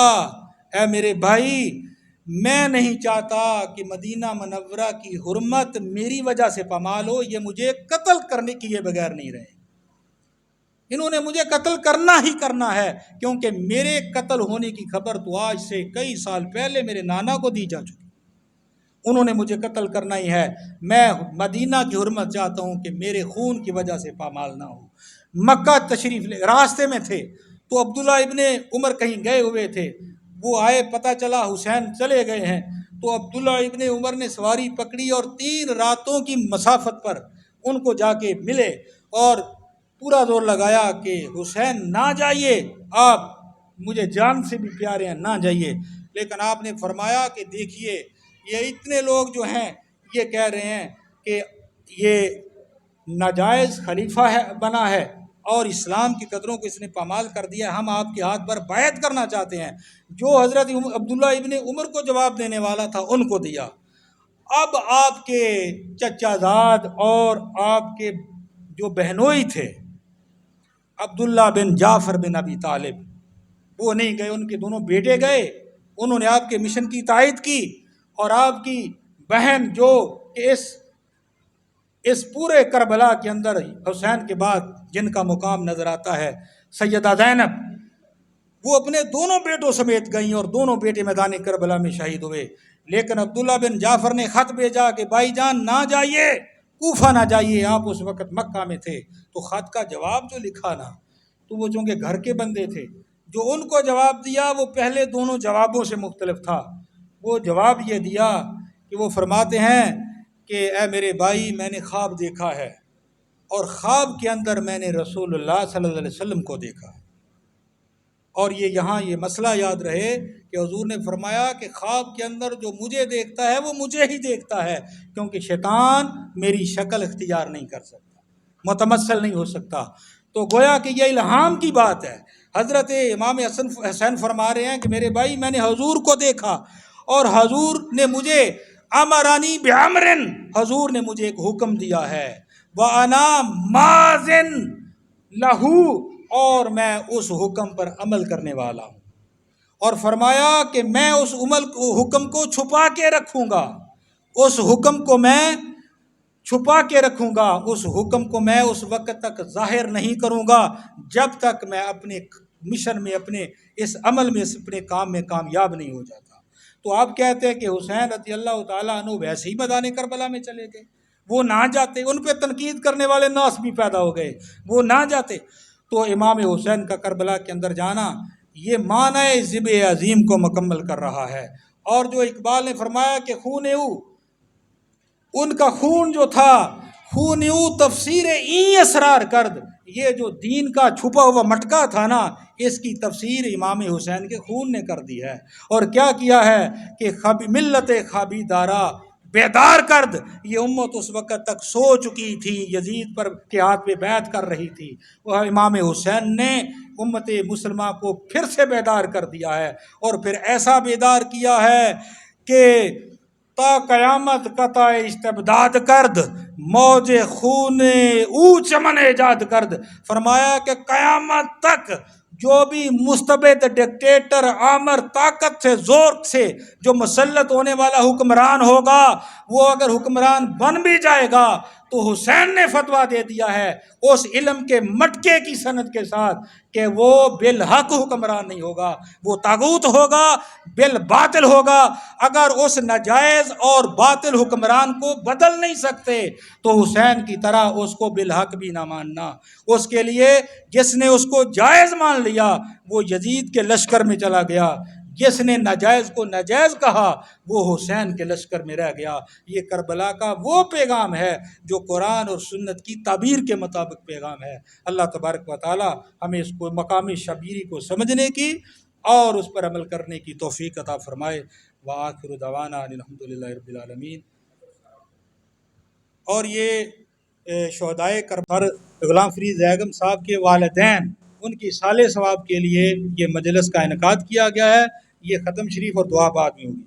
اے میرے بھائی، میں نہیں چاہتا کہ مدینہ منورہ کی حرمت میری وجہ سے پامال ہو، یہ مجھے قتل کرنے کیے بغیر نہیں رہیں، انہوں نے مجھے قتل کرنا ہی کرنا ہے، کیونکہ میرے قتل ہونے کی خبر تو آج سے کئی سال پہلے میرے نانا کو دی جا چکی، انہوں نے مجھے قتل کرنا ہی ہے، میں مدینہ کی حرمت چاہتا ہوں کہ میرے خون کی وجہ سے پامال نہ ہو۔ مکہ تشریف لے راستے میں تھے تو عبداللہ ابن عمر کہیں گئے ہوئے تھے، وہ آئے، پتہ چلا حسین چلے گئے ہیں، تو عبداللہ ابن عمر نے سواری پکڑی اور 3 راتوں کی مسافت پر ان کو جا کے ملے اور پورا زور لگایا کہ حسین نہ جائیے، آپ مجھے جان سے بھی پیارے ہیں، نہ جائیے۔ لیکن آپ نے فرمایا کہ دیکھیے یہ اتنے لوگ جو ہیں یہ کہہ رہے ہیں کہ یہ ناجائز خلیفہ ہے بنا ہے اور اسلام کی قدروں کو اس نے پامال کر دیا، ہم آپ کے ہاتھ پر بیعت کرنا چاہتے ہیں۔ جو حضرت عبداللہ ابن عمر کو جواب دینے والا تھا ان کو دیا۔ اب آپ کے چچا زاد اور آپ کے جو بہنوئی تھے عبداللہ بن جعفر بن ابی طالب، وہ نہیں گئے، ان کے دونوں بیٹے گئے، انہوں نے آپ کے مشن کی تائید کی، اور آپ کی بہن جو کہ اس پورے کربلا کے اندر حسین کے بعد جن کا مقام نظر آتا ہے سیدہ زینب، وہ اپنے دونوں بیٹوں سمیت گئیں اور دونوں بیٹے میدان کربلا میں شہید ہوئے۔ لیکن عبداللہ بن جعفر نے خط بھیجا کہ بھائی جان نہ جائیے، کوفہ نہ جائیے، آپ اس وقت مکہ میں تھے۔ تو خط کا جواب جو لکھا نا، تو وہ چونکہ گھر کے بندے تھے، جو ان کو جواب دیا وہ پہلے دونوں جوابوں سے مختلف تھا۔ وہ جواب یہ دیا کہ وہ فرماتے ہیں کہ اے میرے بھائی، میں نے خواب دیکھا ہے اور خواب کے اندر میں نے رسول اللہ صلی اللہ علیہ وسلم کو دیکھا ہے، اور یہاں یہ مسئلہ یاد رہے کہ حضور نے فرمایا کہ خواب کے اندر جو مجھے دیکھتا ہے وہ مجھے ہی دیکھتا ہے، کیونکہ شیطان میری شکل اختیار نہیں کر سکتا، متمثل نہیں ہو سکتا۔ تو گویا کہ یہ الہام کی بات ہے۔ حضرت امام حسین فرما رہے ہیں کہ میرے بھائی میں نے حضور کو دیکھا اور حضور نے مجھے امرانی بعمرن، حضور نے مجھے ایک حکم دیا ہے، وَأَنَا مَاضٍ لَهُ، اور میں اس حکم پر عمل کرنے والا ہوں، اور فرمایا کہ میں اس حکم کو چھپا کے رکھوں گا، اس حکم کو میں چھپا کے رکھوں گا، اس حکم کو میں اس وقت تک ظاہر نہیں کروں گا جب تک میں اپنے مشن میں، اپنے اس عمل میں، اپنے کام میں کامیاب نہیں ہو جاتا۔ تو آپ کہتے ہیں کہ حسین رضی اللہ تعالیٰ عنہ ویسے ہی میدان کربلا میں چلے گئے، وہ نہ جاتے، ان پہ تنقید کرنے والے ناس بھی پیدا ہو گئے، وہ نہ جاتے۔ تو امام حسین کا کربلا کے اندر جانا یہ معنی ذبح عظیم کو مکمل کر رہا ہے۔ اور جو اقبال نے فرمایا کہ خون او، ان کا خون جو تھا، خون او تفسیر این اسرار کرد، یہ جو دین کا چھپا ہوا مٹکا تھا نا، اس کی تفسیر امام حسین کے خون نے کر دی ہے۔ اور کیا کیا ہے کہ ملت خوابی دارا بیدار کرد، یہ امت اس وقت تک سو چکی تھی، یزید پر کے ہاتھ پہ بیعت کر رہی تھی، وہ امام حسین نے امت مسلمہ کو پھر سے بیدار کر دیا ہے، اور پھر ایسا بیدار کیا ہے کہ تا قیامت قطع استبداد کرد، موج خون او چمن ایجاد کرد۔ فرمایا کہ قیامت تک جو بھی مستبد ڈکٹیٹر آمر طاقت سے، زور سے جو مسلط ہونے والا حکمران ہوگا، وہ اگر حکمران بن بھی جائے گا تو حسین نے فتویٰ دے دیا ہے اس علم کے مٹکے کی سند کے ساتھ کہ وہ بالحق حکمران نہیں ہوگا، وہ طاغوت ہوگا، بالباطل ہوگا۔ اگر اس ناجائز اور باطل حکمران کو بدل نہیں سکتے تو حسین کی طرح اس کو بالحق بھی نہ ماننا۔ اس کے لیے جس نے اس کو جائز مان لیا وہ یزید کے لشکر میں چلا گیا، جس نے ناجائز کو ناجائز کہا وہ حسین کے لشکر میں رہ گیا۔ یہ کربلا کا وہ پیغام ہے جو قرآن اور سنت کی تعبیر کے مطابق پیغام ہے۔ اللہ تبارک و تعالی ہمیں اس کو مقام شبیری کو سمجھنے کی اور اس پر عمل کرنے کی توفیق عطا فرمائے۔ وآخر دعوانا الحمدللہ رب العالمین۔ اور یہ شہدائے کربلا غلام فرید بیگم صاحب کے والدین، ان کی سال ثواب کے لیے یہ مجلس کا انعقاد کیا گیا ہے۔ یہ ختم شریف اور دعا بعد میں ہوگی۔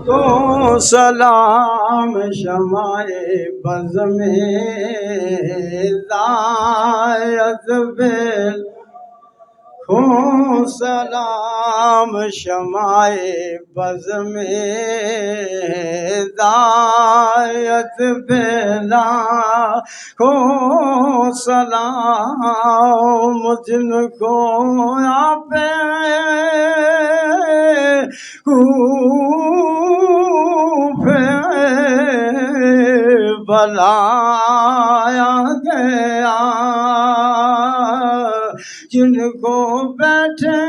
کو سلام شمع بز میں زایت بل کو سلام شمع بز میں زایت بلا کو سلام جن کو آپ بلایا گیا، جن کو بیٹھے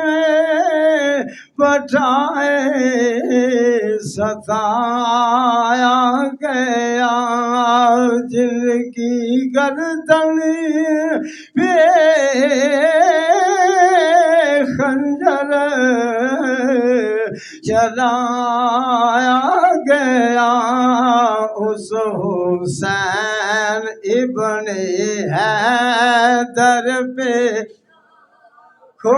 بٹھائے ستایا گیا، جن کی گردن پہ خنجر چلایا گیا، اس حسین ابن حیدر پہ کو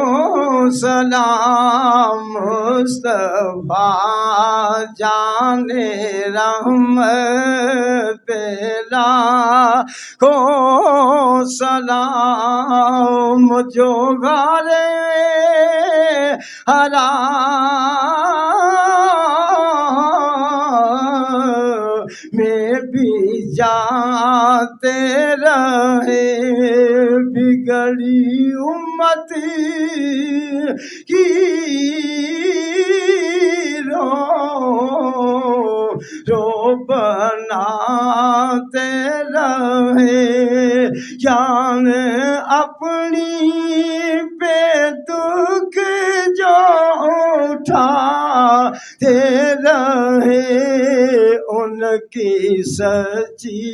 سلام مصطفیٰ جان رحمت پلا کو سلام، جو غارے ہرا میں بھی جاتے رہے، بگڑی امت کی رو بناتے رہے، جان اپنی پہ دکھ جو اٹھاتے رہے، ان کی سچی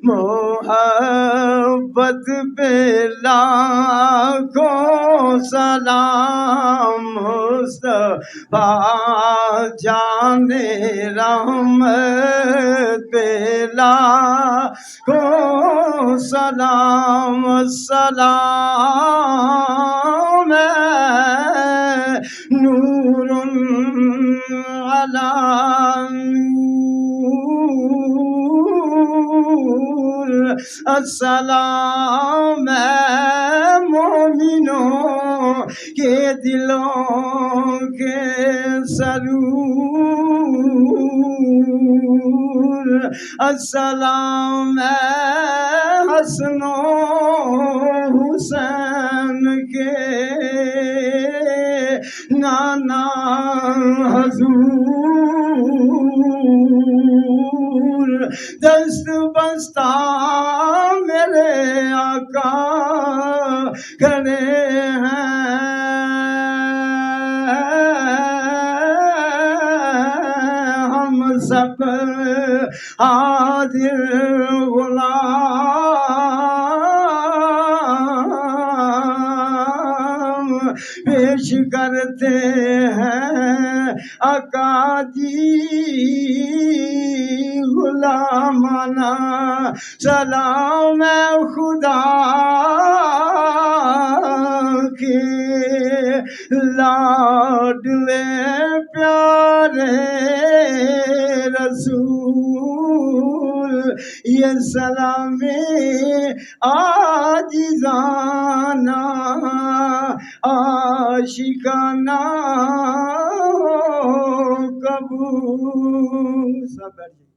محبت پہ لاکھوں سلام، مصطفیٰ جان رحمت پہ لاکھوں سلام، سلام نور علی نور، السلام مومنوں کے دلوں کے سرور، السلام حسن و حسین کے نانا حضور، دست بستہ میرے آقا کھڑے ہیں، ہم سب حاضر غلام پیش کرتے ہیں آقا جی غلامانہ سلام خدا کے لاڈلے پیارے رسول، یہ سلام عاجزانہ آشکانہ قبول. سب بیٹھ جائیں.